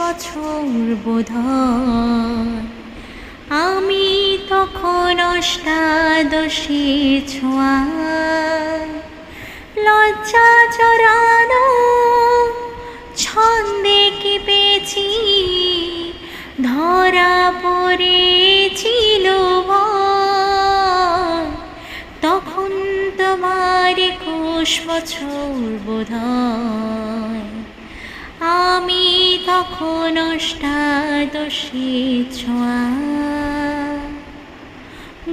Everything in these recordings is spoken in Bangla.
বছর বোধহয়। আমি তখন অষ্টাদশী ছোঁয়া, লজ্জা জড়ানো ছন্দে কেঁপেছি, ধরা পড়েছিল ভয়। তখন তোমার 21 বছর বোধহয়। আমি তখন অষ্টাদশী ছোঁয়া।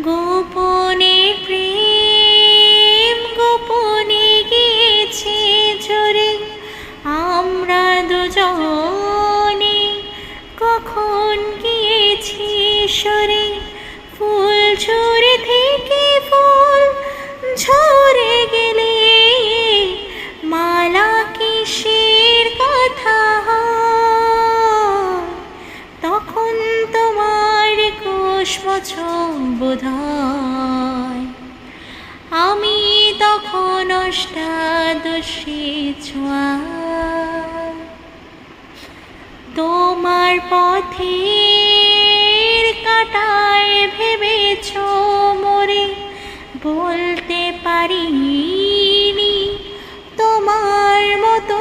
গোপনে প্রেম গোপনে গিয়েছে ঝরে, আমরা দুজনে কখন গিয়েছি সরে। ফুল ঝরে থেকে ফুল ঝরে গেলে মালা কিসের কথা হয়। তখন তোমার 21 বছর বোধহয়। আমি তখন অষ্টাদশী ছোঁয়া। তোমার পথের কাঁটায় ভেবেছ মোরে, বলতে পারিনি তোমার মতো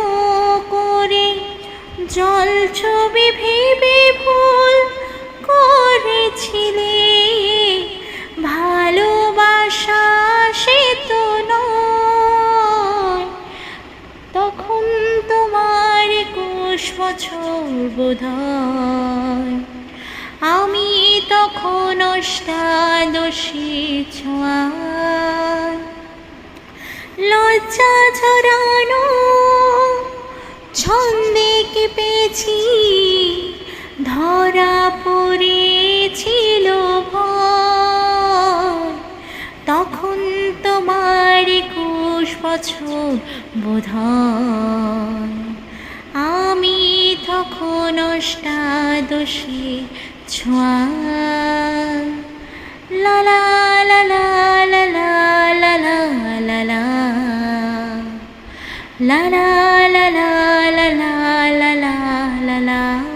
করে। জল ছবি ভেবে ভুল করেছিলে, ভালোবাসা সে তো নয়। তখন তোমার 21 বছর বোধহয়। আমি তখন অষ্টাদশী ছোঁয়া। লজ্জা ঝরানো ছন্দে কেঁপেছি, ধরা পড়েছিল ভয়। তখন তোমার 21 বছর বোধহয়। আমি তখন অষ্টাদশী ছোঁয়া। লা লা লা লা লা লা লা লা লা লা লা লা লা লা লা লা লা লা লা।